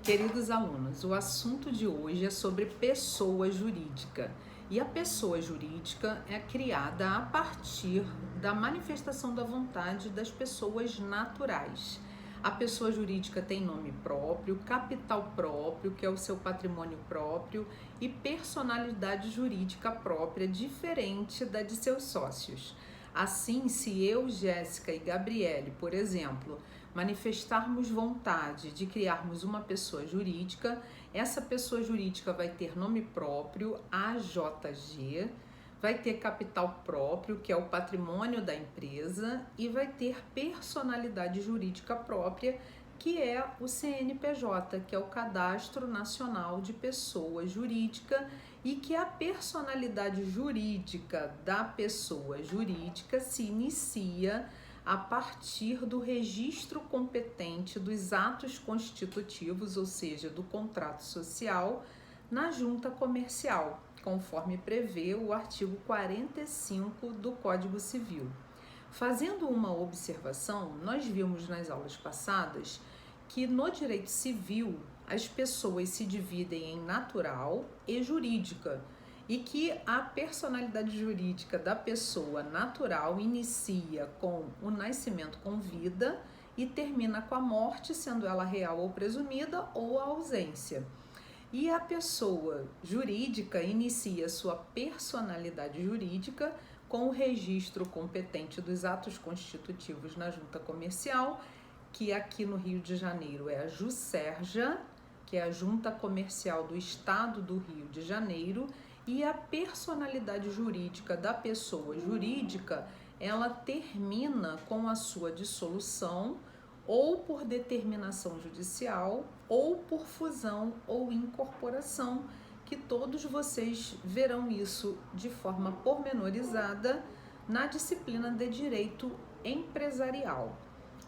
Queridos alunos, o assunto de hoje é sobre pessoa jurídica. E a pessoa jurídica é criada a partir da manifestação da vontade das pessoas naturais. A pessoa jurídica tem nome próprio, capital próprio, que é o seu patrimônio próprio, e personalidade jurídica própria, diferente da de seus sócios. Assim, se eu, Jéssica e Gabriele, por exemplo, manifestarmos vontade de criarmos uma pessoa jurídica, essa pessoa jurídica vai ter nome próprio, AJG, vai ter capital próprio, que é o patrimônio da empresa, e vai ter personalidade jurídica própria, que é o CNPJ, que é o Cadastro Nacional de Pessoa Jurídica, e que a personalidade jurídica da pessoa jurídica se inicia a partir do registro competente dos atos constitutivos, ou seja, do contrato social, na junta comercial, conforme prevê o artigo 45 do Código Civil. Fazendo uma observação, nós vimos nas aulas passadas que no direito civil as pessoas se dividem em natural e jurídica, e que a personalidade jurídica da pessoa natural inicia com o nascimento com vida e termina com a morte, sendo ela real ou presumida, ou a ausência. E a pessoa jurídica inicia sua personalidade jurídica com o registro competente dos atos constitutivos na junta comercial, que aqui no Rio de Janeiro é a JuSerja, que é a Junta Comercial do Estado do Rio de Janeiro, e a personalidade jurídica da pessoa jurídica, ela termina com a sua dissolução, ou por determinação judicial, ou por fusão ou incorporação, que todos vocês verão isso de forma pormenorizada na disciplina de Direito Empresarial.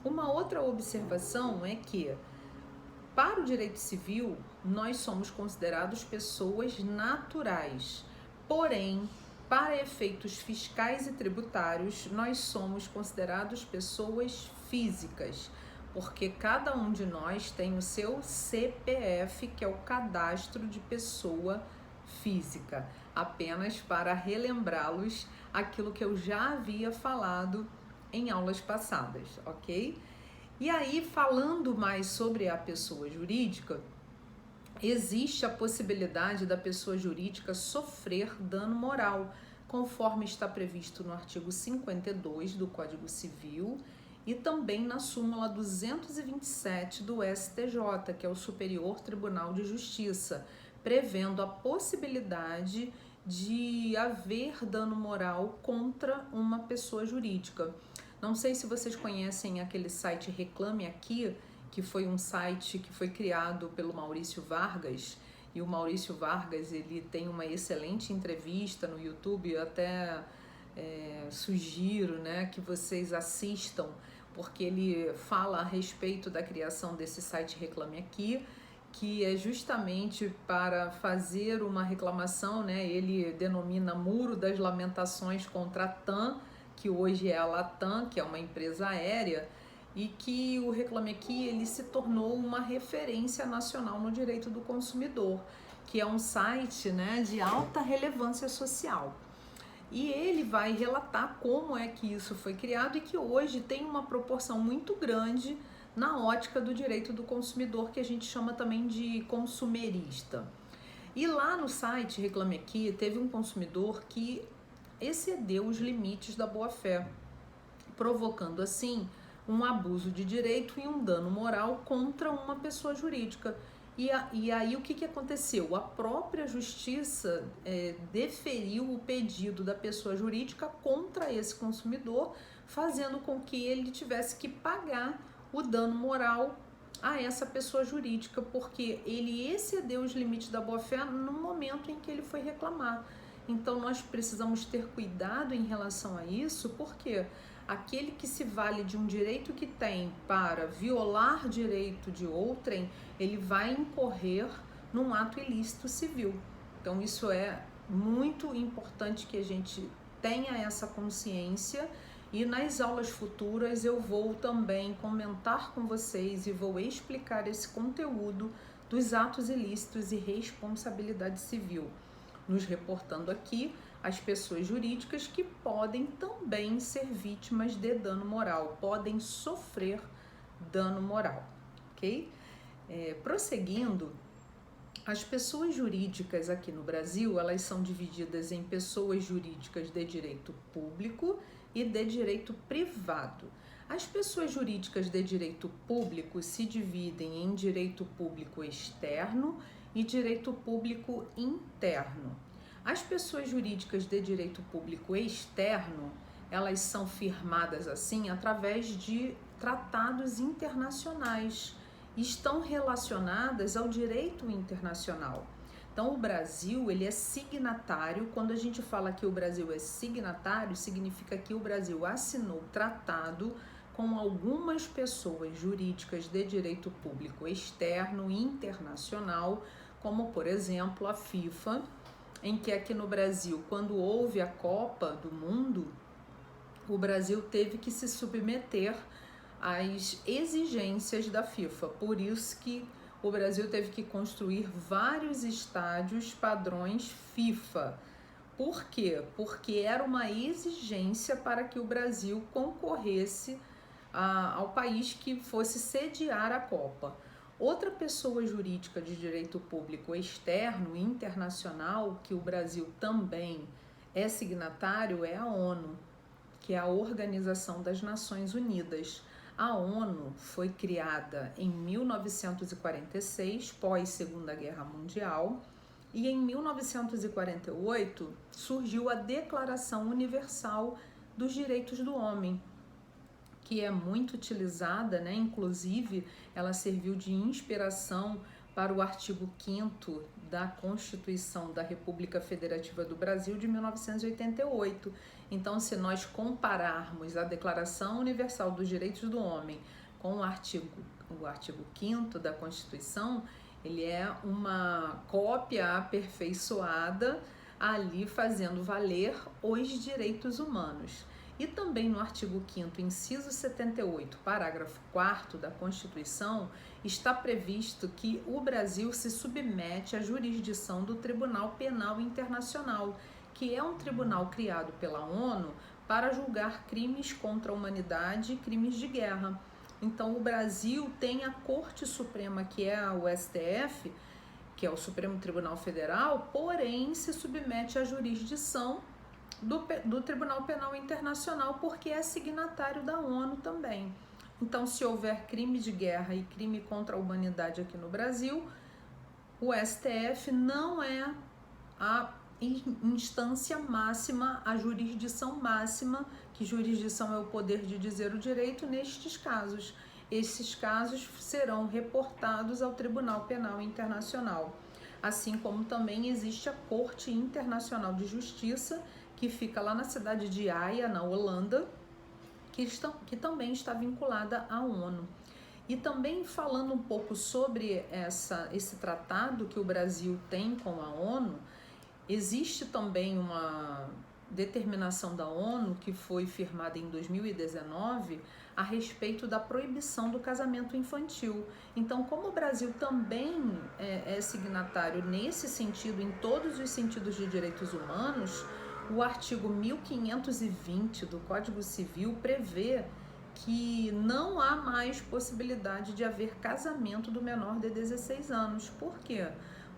Uma outra observação é que, para o direito civil, nós somos considerados pessoas naturais, porém, para efeitos fiscais e tributários, nós somos considerados pessoas físicas, porque cada um de nós tem o seu CPF, que é o Cadastro de Pessoa Física, apenas para relembrá-los aquilo que eu já havia falado em aulas passadas, ok? E aí, falando mais sobre a pessoa jurídica, existe a possibilidade da pessoa jurídica sofrer dano moral, conforme está previsto no artigo 52 do Código Civil e também na súmula 227 do STJ, que é o Superior Tribunal de Justiça, prevendo a possibilidade de haver dano moral contra uma pessoa jurídica. Não sei se vocês conhecem aquele site Reclame Aqui, que foi um site que foi criado pelo Maurício Vargas, e o Maurício Vargas, ele tem uma excelente entrevista no YouTube, eu até sugiro, né, que vocês assistam, porque ele fala a respeito da criação desse site Reclame Aqui, que é justamente para fazer uma reclamação, né, ele denomina Muro das Lamentações contra a TAM, que hoje é a Latam, que é uma empresa aérea, e que o Reclame Aqui ele se tornou uma referência nacional no direito do consumidor, que é um site, né, de alta relevância social. E ele vai relatar como é que isso foi criado e que hoje tem uma proporção muito grande na ótica do direito do consumidor, que a gente chama também de consumerista. E lá no site Reclame Aqui teve um consumidor que excedeu os limites da boa-fé, provocando assim um abuso de direito e um dano moral contra uma pessoa jurídica. E aí o que aconteceu? A própria justiça deferiu o pedido da pessoa jurídica contra esse consumidor, fazendo com que ele tivesse que pagar o dano moral a essa pessoa jurídica, porque ele excedeu os limites da boa-fé no momento em que ele foi reclamar. Então nós precisamos ter cuidado em relação a isso, porque aquele que se vale de um direito que tem para violar direito de outrem, ele vai incorrer num ato ilícito civil. Então isso é muito importante que a gente tenha essa consciência, e nas aulas futuras eu vou também comentar com vocês e vou explicar esse conteúdo dos atos ilícitos e responsabilidade civil, nos reportando aqui as pessoas jurídicas que podem também ser vítimas de dano moral, podem sofrer dano moral, ok? Prosseguindo, as pessoas jurídicas aqui no Brasil, elas são divididas em pessoas jurídicas de direito público e de direito privado. As pessoas jurídicas de direito público se dividem em direito público externo e direito público interno. As pessoas jurídicas de direito público externo, elas são firmadas assim através de tratados internacionais, estão relacionadas ao direito internacional. Então, o Brasil, ele é signatário. Quando a gente fala que o Brasil é signatário, significa que o Brasil assinou tratado com algumas pessoas jurídicas de direito público externo e internacional, como, por exemplo, a FIFA, em que aqui no Brasil, quando houve a Copa do Mundo, o Brasil teve que se submeter às exigências da FIFA. Por isso que o Brasil teve que construir vários estádios padrões FIFA. Por quê? Porque era uma exigência para que o Brasil concorresse ao país que fosse sediar a Copa. Outra pessoa jurídica de direito público externo e internacional, que o Brasil também é signatário, é a ONU, que é a Organização das Nações Unidas. A ONU foi criada em 1946, pós-Segunda Guerra Mundial, e em 1948 surgiu a Declaração Universal dos Direitos do Homem, que é muito utilizada, né? Inclusive, ela serviu de inspiração para o artigo 5º da Constituição da República Federativa do Brasil de 1988. Então, se nós compararmos a Declaração Universal dos Direitos do Homem com o artigo 5º da Constituição, ele é uma cópia aperfeiçoada ali fazendo valer os direitos humanos. E também no artigo 5º, inciso 78, parágrafo 4º da Constituição, está previsto que o Brasil se submete à jurisdição do Tribunal Penal Internacional, que é um tribunal criado pela ONU para julgar crimes contra a humanidade e crimes de guerra. Então, o Brasil tem a Corte Suprema, que é o STF, que é o Supremo Tribunal Federal, porém se submete à jurisdição do Tribunal Penal Internacional, porque é signatário da ONU também. Então, se houver crime de guerra e crime contra a humanidade aqui no Brasil, o STF não é a instância máxima, a jurisdição máxima, que jurisdição é o poder de dizer o direito nestes casos. Esses casos serão reportados ao Tribunal Penal Internacional. Assim como também existe a Corte Internacional de Justiça, que fica lá na cidade de Haia, na Holanda, que também está vinculada à ONU. E também falando um pouco sobre esse tratado que o Brasil tem com a ONU, existe também uma determinação da ONU que foi firmada em 2019 a respeito da proibição do casamento infantil. Então, como o Brasil também é signatário nesse sentido, em todos os sentidos de direitos humanos, o artigo 1520 do Código Civil prevê que não há mais possibilidade de haver casamento do menor de 16 anos. Por quê?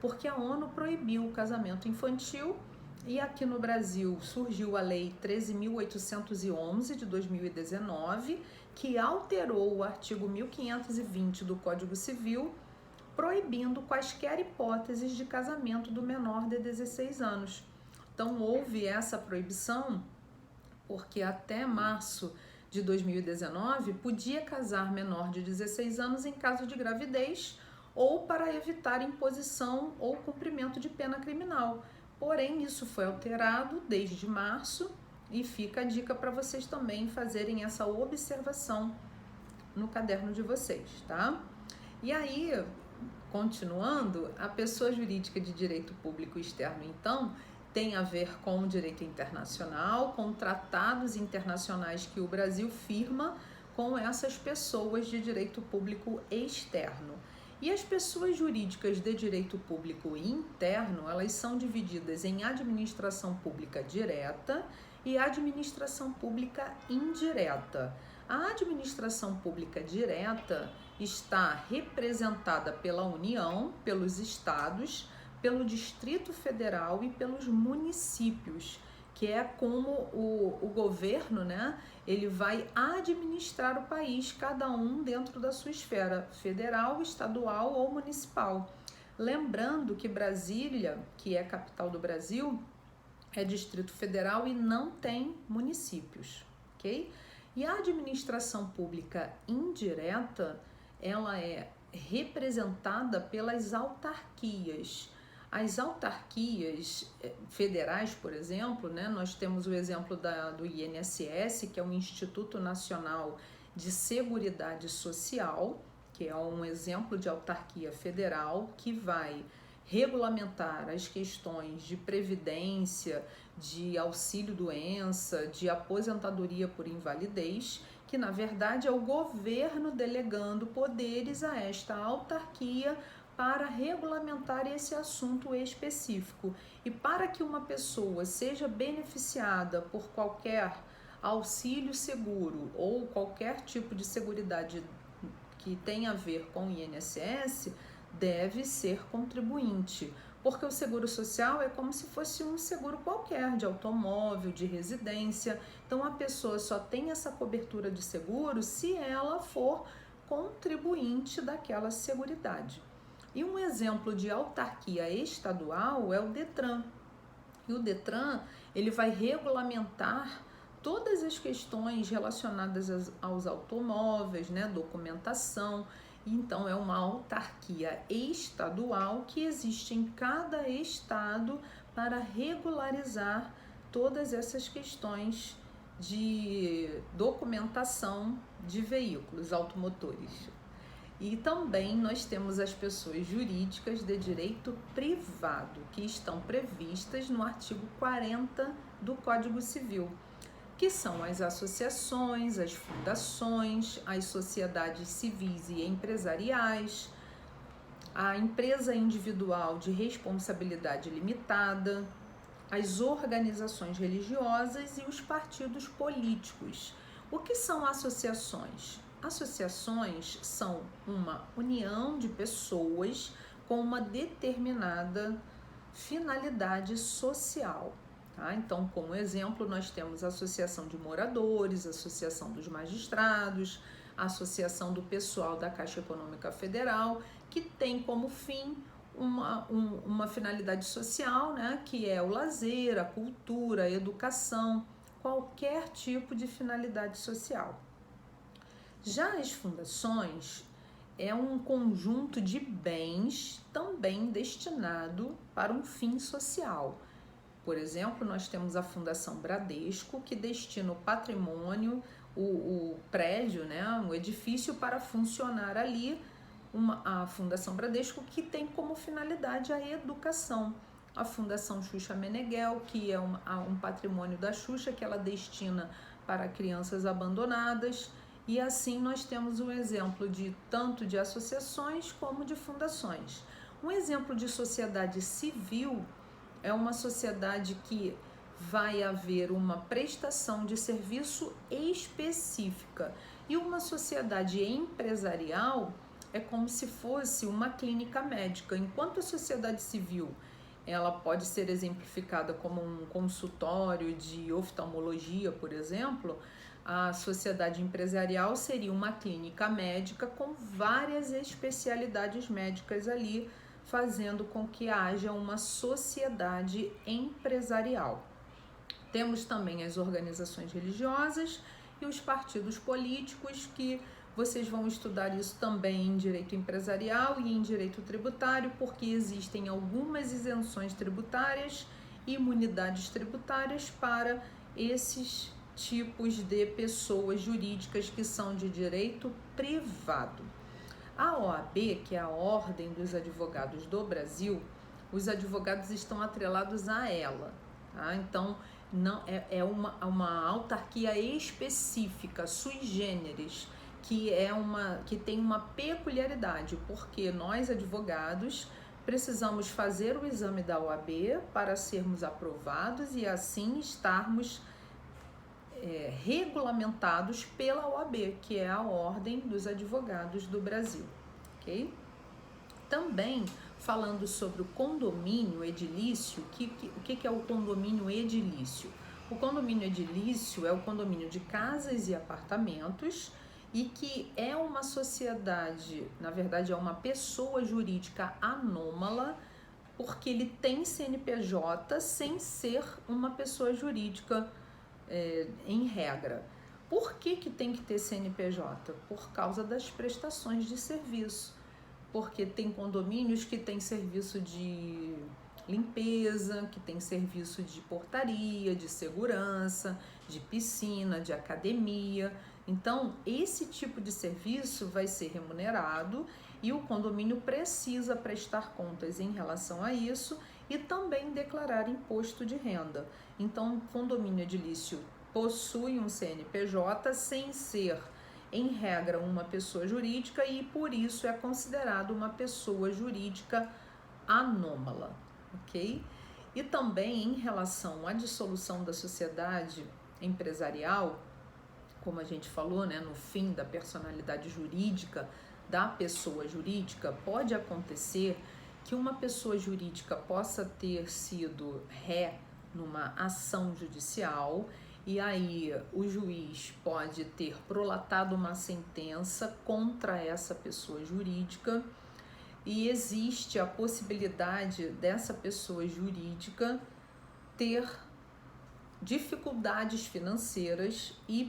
Porque a ONU proibiu o casamento infantil e aqui no Brasil surgiu a Lei 13.811 de 2019, que alterou o artigo 1520 do Código Civil, proibindo quaisquer hipóteses de casamento do menor de 16 anos. Então, houve essa proibição porque até março de 2019 podia casar menor de 16 anos em caso de gravidez ou para evitar imposição ou cumprimento de pena criminal. Porém, isso foi alterado desde março e fica a dica para vocês também fazerem essa observação no caderno de vocês, tá? E aí, continuando, a pessoa jurídica de direito público externo, então, tem a ver com o direito internacional, com tratados internacionais que o Brasil firma com essas pessoas de direito público externo. E as pessoas jurídicas de direito público interno, elas são divididas em administração pública direta e administração pública indireta. A administração pública direta está representada pela União, pelos estados, pelo Distrito Federal e pelos municípios, que é como o governo, né, ele vai administrar o país, cada um dentro da sua esfera federal, estadual ou municipal. Lembrando que Brasília, que é a capital do Brasil, é Distrito Federal e não tem municípios, ok? E a administração pública indireta, ela é representada pelas autarquias. As autarquias federais, por exemplo, né, nós temos o exemplo do INSS, que é o Instituto Nacional de Seguridade Social, que é um exemplo de autarquia federal que vai regulamentar as questões de previdência, de auxílio-doença, de aposentadoria por invalidez, que na verdade é o governo delegando poderes a esta autarquia para regulamentar esse assunto específico. E para que uma pessoa seja beneficiada por qualquer auxílio seguro ou qualquer tipo de seguridade que tenha a ver com o INSS, deve ser contribuinte, porque o seguro social é como se fosse um seguro qualquer, de automóvel, de residência. Então a pessoa só tem essa cobertura de seguro se ela for contribuinte daquela seguridade. E um exemplo de autarquia estadual é o Detran. E o Detran, ele vai regulamentar todas as questões relacionadas aos automóveis, né, documentação. Então, é uma autarquia estadual que existe em cada estado para regularizar todas essas questões de documentação de veículos automotores. E também nós temos as pessoas jurídicas de direito privado, que estão previstas no artigo 40 do Código Civil, que são as associações, as fundações, as sociedades civis e empresariais, a empresa individual de responsabilidade limitada, as organizações religiosas e os partidos políticos. O que são associações? Associações são uma união de pessoas com uma determinada finalidade social. Tá? Então, como exemplo, nós temos a Associação de Moradores, a Associação dos Magistrados, a Associação do Pessoal da Caixa Econômica Federal, que tem como fim uma finalidade social, né, que é o lazer, a cultura, a educação, qualquer tipo de finalidade social. Já as fundações é um conjunto de bens também destinado para um fim social. Por exemplo, nós temos a Fundação Bradesco, que destina o patrimônio, o prédio, né, um edifício para funcionar ali, a Fundação Bradesco, que tem como finalidade a educação. A Fundação Xuxa Meneghel, que é um patrimônio da Xuxa, que ela destina para crianças abandonadas. E assim nós temos um exemplo tanto de associações como de fundações. Um exemplo de sociedade civil é uma sociedade que vai haver uma prestação de serviço específica. E uma sociedade empresarial é como se fosse uma clínica médica. Enquanto a sociedade civil ela pode ser exemplificada como um consultório de oftalmologia, por exemplo, a sociedade empresarial seria uma clínica médica com várias especialidades médicas ali, fazendo com que haja uma sociedade empresarial. Temos também as organizações religiosas e os partidos políticos, que vocês vão estudar isso também em direito empresarial e em direito tributário, porque existem algumas isenções tributárias e imunidades tributárias para esses tipos de pessoas jurídicas que são de direito privado. A OAB, que é a Ordem dos Advogados do Brasil, os advogados estão atrelados a ela, tá? Então, não é uma autarquia específica, sui generis, que tem uma peculiaridade, porque nós advogados precisamos fazer o exame da OAB para sermos aprovados e assim estarmos regulamentados pela OAB, que é a Ordem dos Advogados do Brasil, ok? Também falando sobre o condomínio edilício, o que é o condomínio edilício? O condomínio edilício é o condomínio de casas e apartamentos e que é uma sociedade, na verdade é uma pessoa jurídica anômala, porque ele tem CNPJ sem ser uma pessoa jurídica em regra. Por que tem que ter CNPJ? Por causa das prestações de serviço. Porque tem condomínios que tem serviço de limpeza, que tem serviço de portaria, de segurança, de piscina, de academia. Então, esse tipo de serviço vai ser remunerado e o condomínio precisa prestar contas em relação a isso e também declarar imposto de renda. Então, o condomínio edilício possui um CNPJ sem ser, em regra, uma pessoa jurídica e por isso é considerado uma pessoa jurídica anômala, ok? E também em relação à dissolução da sociedade empresarial, como a gente falou, né, no fim da personalidade jurídica da pessoa jurídica, pode acontecer que uma pessoa jurídica possa ter sido ré numa ação judicial e aí o juiz pode ter prolatado uma sentença contra essa pessoa jurídica e existe a possibilidade dessa pessoa jurídica ter dificuldades financeiras e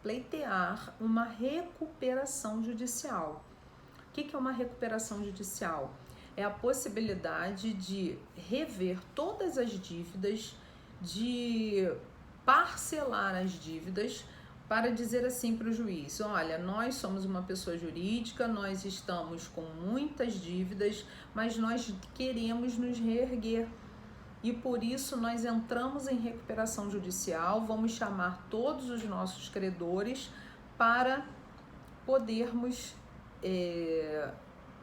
pleitear uma recuperação judicial. O que é uma recuperação judicial? É a possibilidade de rever todas as dívidas, de parcelar as dívidas para dizer assim para o juiz: olha, nós somos uma pessoa jurídica, nós estamos com muitas dívidas, mas nós queremos nos reerguer. E por isso nós entramos em recuperação judicial, vamos chamar todos os nossos credores para podermos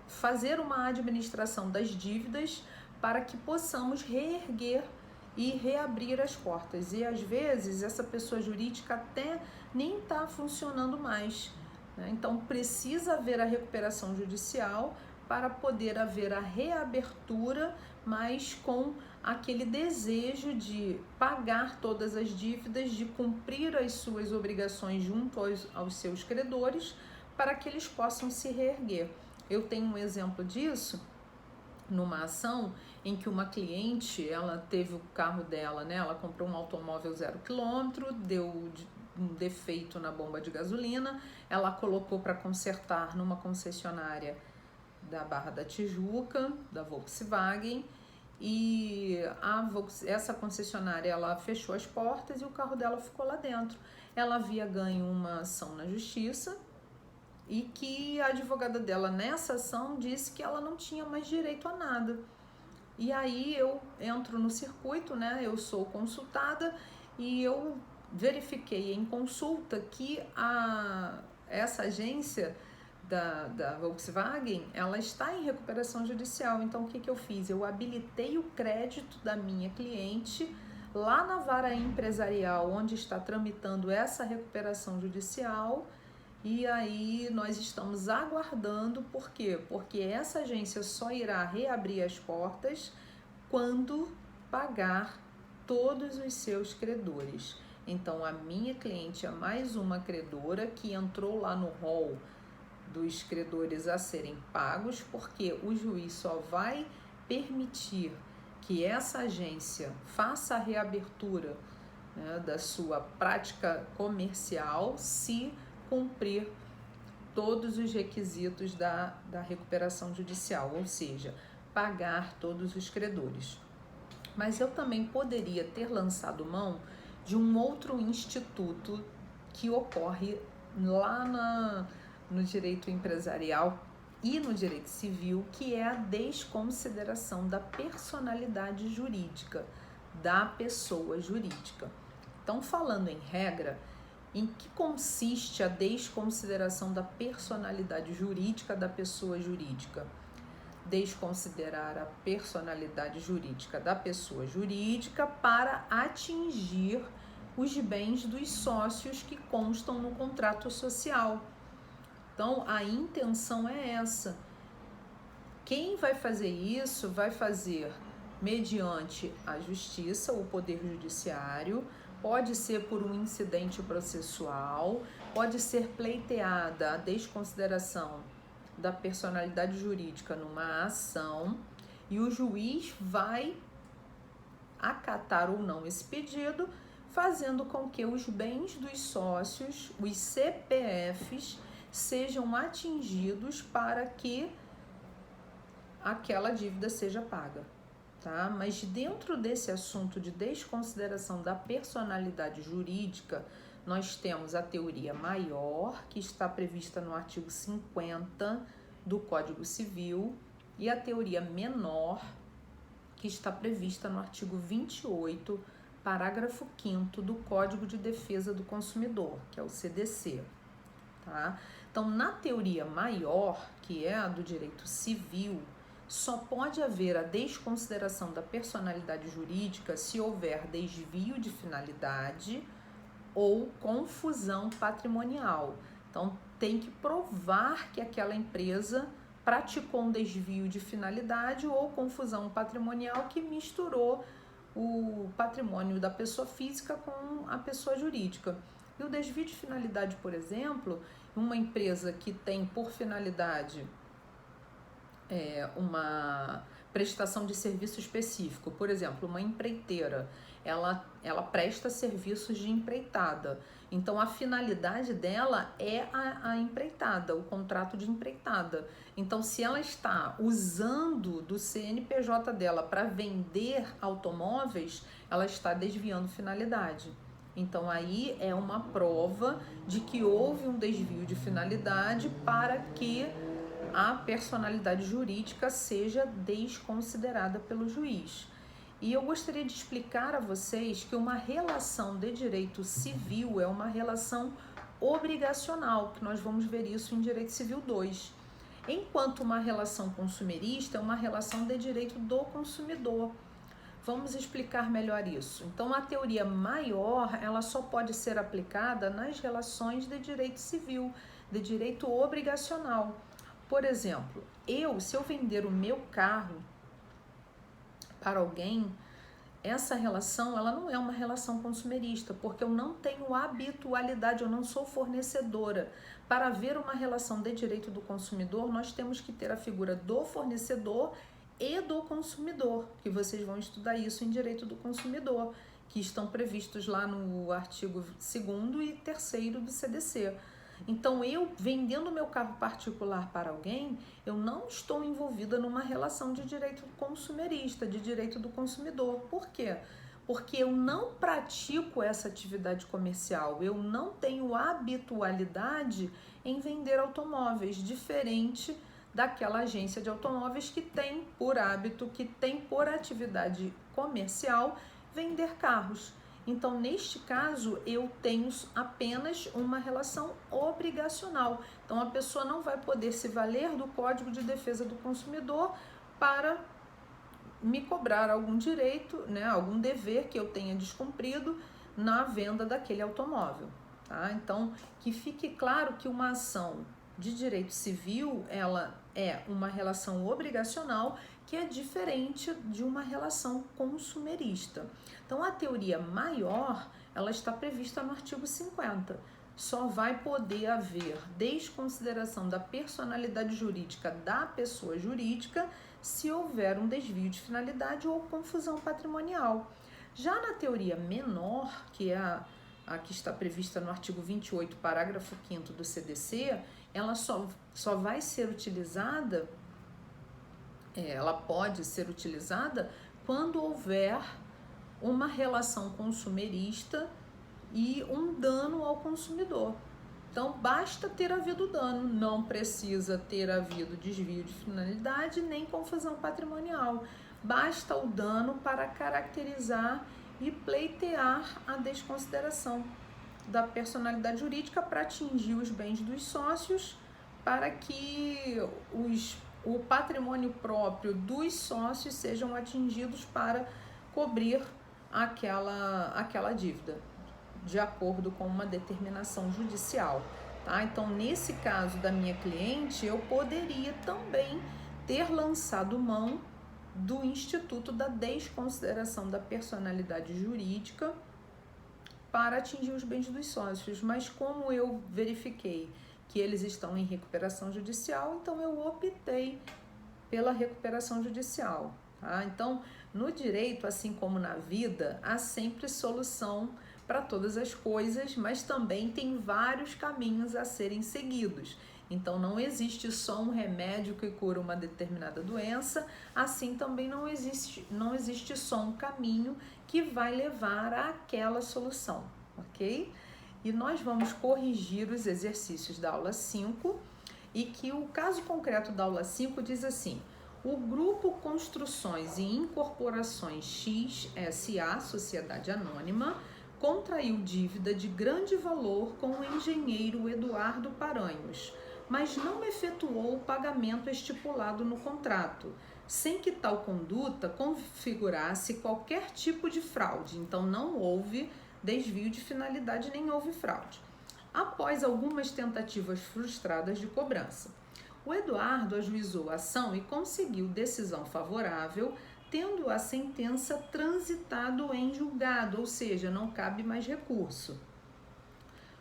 fazer uma administração das dívidas para que possamos reerguer e reabrir as portas. E às vezes essa pessoa jurídica até nem está funcionando mais, né? Então precisa haver a recuperação judicial para poder haver a reabertura, mas com aquele desejo de pagar todas as dívidas, de cumprir as suas obrigações junto aos seus credores, para que eles possam se reerguer. Eu tenho um exemplo disso numa ação em que uma cliente, ela teve o carro dela, né? Ela comprou um automóvel 0 km, deu um defeito na bomba de gasolina, ela colocou para consertar numa concessionária da Barra da Tijuca, da Volkswagen, e essa concessionária ela fechou as portas e o carro dela ficou lá dentro. Ela havia ganho uma ação na justiça e que a advogada dela nessa ação disse que ela não tinha mais direito a nada. E aí eu entro no circuito, né? Eu sou consultada e eu verifiquei em consulta que essa agência da Volkswagen, ela está em recuperação judicial. Então, o que eu fiz? Eu habilitei o crédito da minha cliente lá na vara empresarial, onde está tramitando essa recuperação judicial, e aí nós estamos aguardando. Por quê? Porque essa agência só irá reabrir as portas quando pagar todos os seus credores. Então, a minha cliente é mais uma credora que entrou lá no rol dos credores a serem pagos, porque o juiz só vai permitir que essa agência faça a reabertura, né, da sua prática comercial se cumprir todos os requisitos da recuperação judicial, ou seja, pagar todos os credores. Mas eu também poderia ter lançado mão de um outro instituto que ocorre lá no direito empresarial e no direito civil, que é a desconsideração da personalidade jurídica da pessoa jurídica. Então, falando em regra, Em que consiste a desconsideração da personalidade jurídica da pessoa jurídica? Desconsiderar a personalidade jurídica da pessoa jurídica para atingir os bens dos sócios que constam no contrato social. Então, a intenção é essa. Quem vai fazer isso vai fazer mediante a justiça, o poder judiciário, pode ser por um incidente processual, pode ser pleiteada a desconsideração da personalidade jurídica numa ação e o juiz vai acatar ou não esse pedido, fazendo com que os bens dos sócios, os CPFs, sejam atingidos para que aquela dívida seja paga. Tá? Mas dentro desse assunto de desconsideração da personalidade jurídica, nós temos a teoria maior, que está prevista no artigo 50 do Código Civil, e a teoria menor, que está prevista no artigo 28, parágrafo 5º do Código de Defesa do Consumidor, que é o CDC. Tá? Então, na teoria maior, que é a do direito civil, só pode haver a desconsideração da personalidade jurídica se houver desvio de finalidade ou confusão patrimonial. Então, tem que provar que aquela empresa praticou um desvio de finalidade ou confusão patrimonial que misturou o patrimônio da pessoa física com a pessoa jurídica. E o desvio de finalidade, por exemplo, uma empresa que tem por finalidade uma prestação de serviço específico, por exemplo, uma empreiteira, ela presta serviços de empreitada, então a finalidade dela é a empreitada, o contrato de empreitada. Então, se ela está usando do CNPJ dela para vender automóveis, ela está desviando finalidade. Então, aí é uma prova de que houve um desvio de finalidade para que a personalidade jurídica seja desconsiderada pelo juiz. E eu gostaria de explicar a vocês que uma relação de direito civil é uma relação obrigacional, que nós vamos ver isso em Direito Civil 2. Enquanto uma relação consumerista é uma relação de direito do consumidor. Vamos explicar melhor isso. Então, a teoria maior, ela só pode ser aplicada nas relações de direito civil, de direito obrigacional. Por exemplo, se eu vender o meu carro para alguém, essa relação ela não é uma relação consumerista, porque eu não tenho habitualidade, eu não sou fornecedora. Para haver uma relação de direito do consumidor, nós temos que ter a figura do fornecedor e do consumidor, que vocês vão estudar isso em direito do consumidor, que estão previstos lá no artigo 2º e 3º do CDC. Então, eu vendendo meu carro particular para alguém, eu não estou envolvida numa relação de direito consumerista, de direito do consumidor. Por quê? Porque eu não pratico essa atividade comercial, eu não tenho habitualidade em vender automóveis, diferente daquela agência de automóveis que tem por hábito, que tem por atividade comercial vender carros. Então, neste caso, eu tenho apenas uma relação obrigacional. Então, a pessoa não vai poder se valer do Código de Defesa do Consumidor para me cobrar algum direito, né, algum dever que eu tenha descumprido na venda daquele automóvel. Tá? Então, que fique claro que uma ação de direito civil, ela é uma relação obrigacional que é diferente de uma relação consumerista. Então, a teoria maior, ela está prevista no artigo 50. Só vai poder haver desconsideração da personalidade jurídica da pessoa jurídica se houver um desvio de finalidade ou confusão patrimonial. Já na teoria menor, que é a que está prevista no artigo 28, parágrafo 5º do CDC, ela só vai ser utilizada, ela pode ser utilizada quando houver uma relação consumerista e um dano ao consumidor. Então, basta ter havido dano, não precisa ter havido desvio de finalidade nem confusão patrimonial. Basta o dano para caracterizar e pleitear a desconsideração. da personalidade jurídica para atingir os bens dos sócios, para que o patrimônio próprio dos sócios sejam atingidos para cobrir aquela dívida, de acordo com uma determinação judicial. Tá? Então, nesse caso da minha cliente, eu poderia também ter lançado mão do instituto da desconsideração da personalidade jurídica para atingir os bens dos sócios, mas como eu verifiquei que eles estão em recuperação judicial, então eu optei pela recuperação judicial. Tá? Então, no direito, assim como na vida, há sempre solução para todas as coisas, mas também tem vários caminhos a serem seguidos. Então, não existe só um remédio que cura uma determinada doença, assim também não existe só um caminho que vai levar àquela solução, ok? E nós vamos corrigir os exercícios da aula 5 e que o caso concreto da aula 5 diz assim: o grupo Construções e Incorporações X S.A., Sociedade Anônima, contraiu dívida de grande valor com o engenheiro Eduardo Paranhos, mas não efetuou o pagamento estipulado no contrato, sem que tal conduta configurasse qualquer tipo de fraude. Então, não houve desvio de finalidade nem houve fraude. Após algumas tentativas frustradas de cobrança, o Eduardo ajuizou a ação e conseguiu decisão favorável, tendo a sentença transitado em julgado, ou seja, não cabe mais recurso.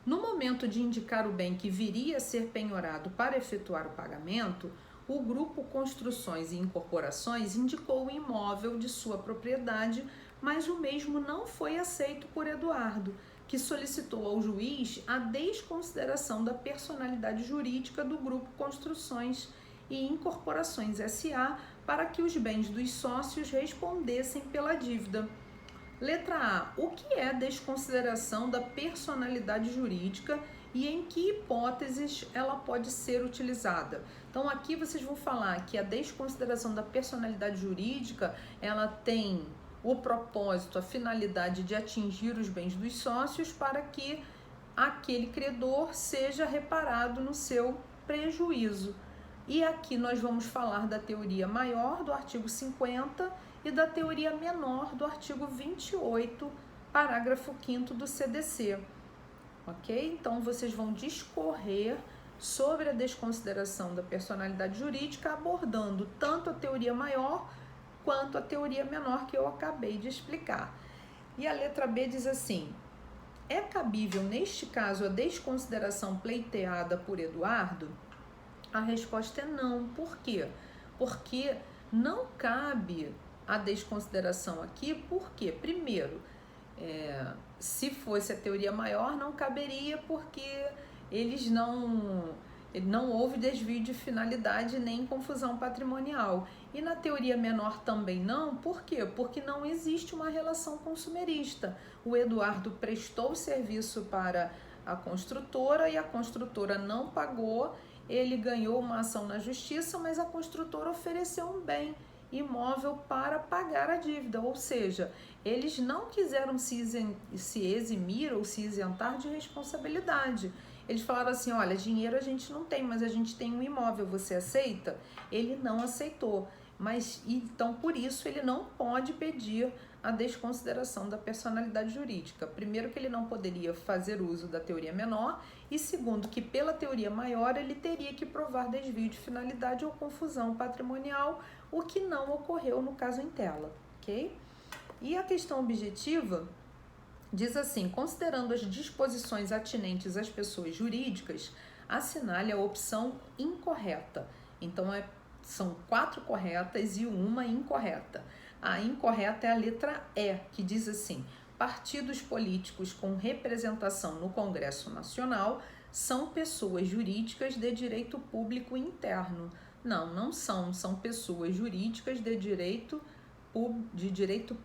No momento de indicar o bem que viria a ser penhorado para efetuar o pagamento, o grupo Construções e Incorporações indicou o imóvel de sua propriedade, mas o mesmo não foi aceito por Eduardo, que solicitou ao juiz a desconsideração da personalidade jurídica do grupo Construções e Incorporações S.A. para que os bens dos sócios respondessem pela dívida. Letra A. O que é desconsideração da personalidade jurídica e em que hipóteses ela pode ser utilizada? Então, aqui vocês vão falar que a desconsideração da personalidade jurídica, ela tem o propósito, a finalidade de atingir os bens dos sócios para que aquele credor seja reparado no seu prejuízo. E aqui nós vamos falar da teoria maior do artigo 50 e da teoria menor do artigo 28, parágrafo 5º do CDC. Ok? Então, vocês vão discorrer sobre a desconsideração da personalidade jurídica, abordando tanto a teoria maior quanto a teoria menor que eu acabei de explicar. E a letra B diz assim: é cabível, neste caso, a desconsideração pleiteada por Eduardo? A resposta é não. Por quê? Porque não cabe a desconsideração aqui, porque, primeiro, se fosse a teoria maior, não caberia porque não houve desvio de finalidade nem confusão patrimonial. E na teoria menor também não, por quê? Porque não existe uma relação consumerista. O Eduardo prestou serviço para a construtora e a construtora não pagou, ele ganhou uma ação na justiça, mas a construtora ofereceu um bem imóvel para pagar a dívida, ou seja, eles não quiseram se eximir ou se isentar de responsabilidade. Eles falaram assim: olha, dinheiro a gente não tem, mas a gente tem um imóvel, você aceita? Ele não aceitou, mas então por isso ele não pode pedir a desconsideração da personalidade jurídica. Primeiro, que ele não poderia fazer uso da teoria menor, e segundo, que pela teoria maior ele teria que provar desvio de finalidade ou confusão patrimonial, o que não ocorreu no caso em tela, ok? E a questão objetiva diz assim: considerando as disposições atinentes às pessoas jurídicas, assinale a opção incorreta. Então, são 4 corretas e uma incorreta. A incorreta é a letra E, que diz assim: partidos políticos com representação no Congresso Nacional são pessoas jurídicas de direito público interno. Não são. São pessoas jurídicas de direito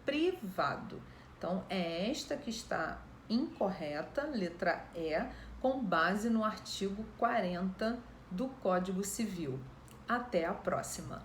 privado. Então, é esta que está incorreta, letra E, com base no artigo 40 do Código Civil. Até a próxima!